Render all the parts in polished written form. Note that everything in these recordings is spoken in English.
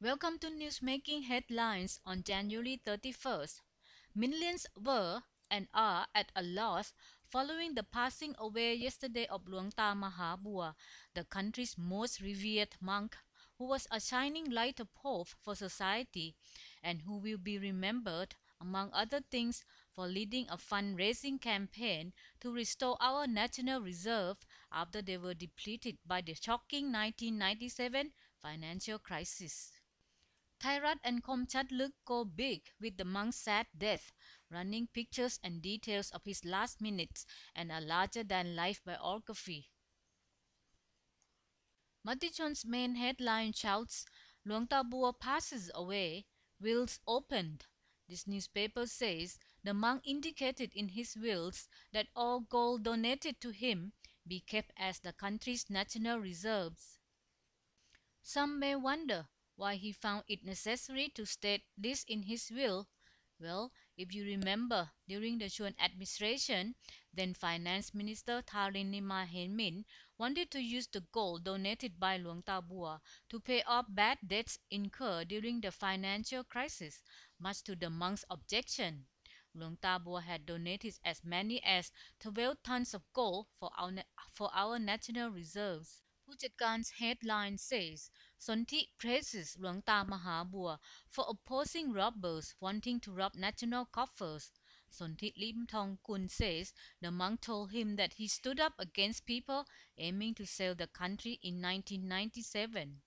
Welcome to Newsmaking Headlines on January 31st. Millions were and are at a loss following the passing away yesterday of Luang Ta Maha Bua, the country's most revered monk, who was a shining light of hope for society and who will be remembered, among other things, for leading a fundraising campaign to restore our national reserve after they were depleted by the shocking 1997 financial crisis. Thai Rat and Komchatlyk go big with the monk's sad death, running pictures and details of his last minutes and a larger-than-life biography. Matichon's main headline shouts, Luang Ta Bua passes away, wills opened. This newspaper says the monk indicated in his wills that all gold donated to him be kept as the country's national reserves. Some may wonder why he found it necessary to state this in his will. Well, if you remember, during the Chuan administration, then Finance Minister Tharinima Henmin wanted to use the gold donated by Luang Ta Bua to pay off bad debts incurred during the financial crisis, much to the monk's objection. Luang Ta Bua had donated as many as 12 tons of gold for our national reserves. Pujatkan's headline says, Sonthi praises Luang Ta Maha Bua for opposing robbers wanting to rob national coffers. Sonthi Lim Thong Kun says the monk told him that he stood up against people aiming to sell the country in 1997.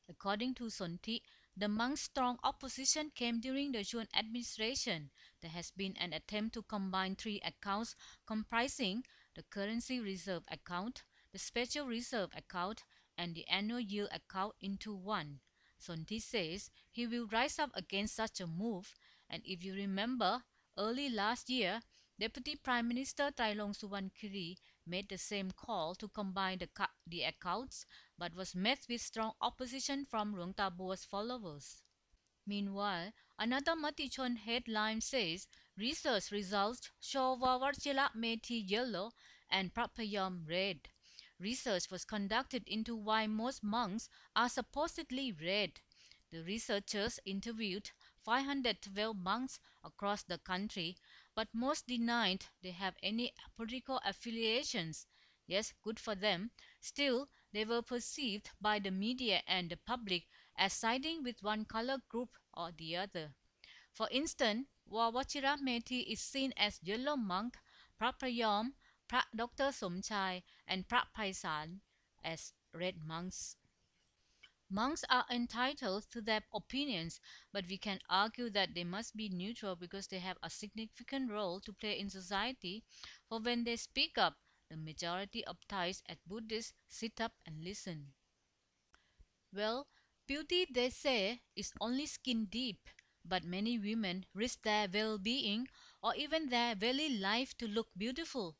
According to Sonthi, the monk's strong opposition came during the Chuan administration. There has been an attempt to combine three accounts comprising the currency reserve account, the special reserve account, and the annual yield account into one. Sonthi says he will rise up against such a move, and if you remember, early last year, Deputy Prime Minister Thailong Suwankiri made the same call to combine the accounts, but was met with strong opposition from Luang Ta Bua's followers. Meanwhile, another Matichon headline says, research results show Vawachira Methi yellow and Prapayom red. Research was conducted into why most monks are supposedly red. The researchers interviewed 512 monks across the country, but most denied they have any political affiliations. Yes, good for them. Still, they were perceived by the media and the public as siding with one color group or the other. For instance, Vawachira Methi is seen as yellow monk, Prapayom, Dr. Somchai, and Prapaisan as red monks. Monks are entitled to their opinions, but we can argue that they must be neutral because they have a significant role to play in society, for when they speak up, the majority of Thais at Buddhists sit up and listen. Well, beauty, they say, is only skin deep, but many women risk their well-being or even their very life to look beautiful.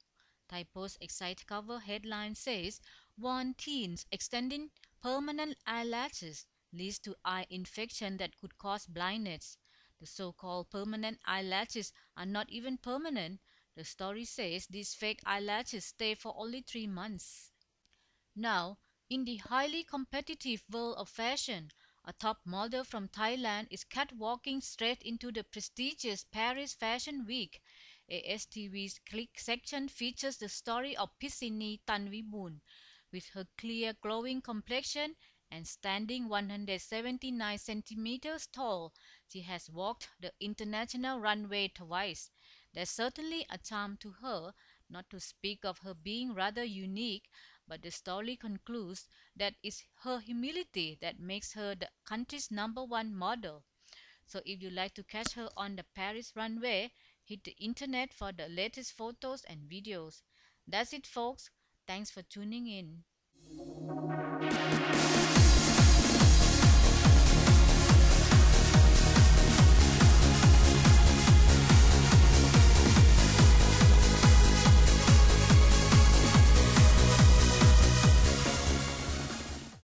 Thai Post Excite cover headline says, warn teens extending permanent eyelashes leads to eye infection that could cause blindness. The so-called permanent eyelashes are not even permanent. The story says these fake eyelashes stay for only 3 months. Now, in the highly competitive world of fashion, a top model from Thailand is catwalking straight into the prestigious Paris Fashion Week. ASTV's Click section features the story of Pisini Tanviboon. With her clear glowing complexion and standing 179 centimeters tall, she has walked the international runway twice. There's certainly a charm to her, not to speak of her being rather unique, but the story concludes that it's her humility that makes her the country's #1 model. So if you like to catch her on the Paris runway, hit the internet for the latest photos and videos. That's it, folks. Thanks for tuning in.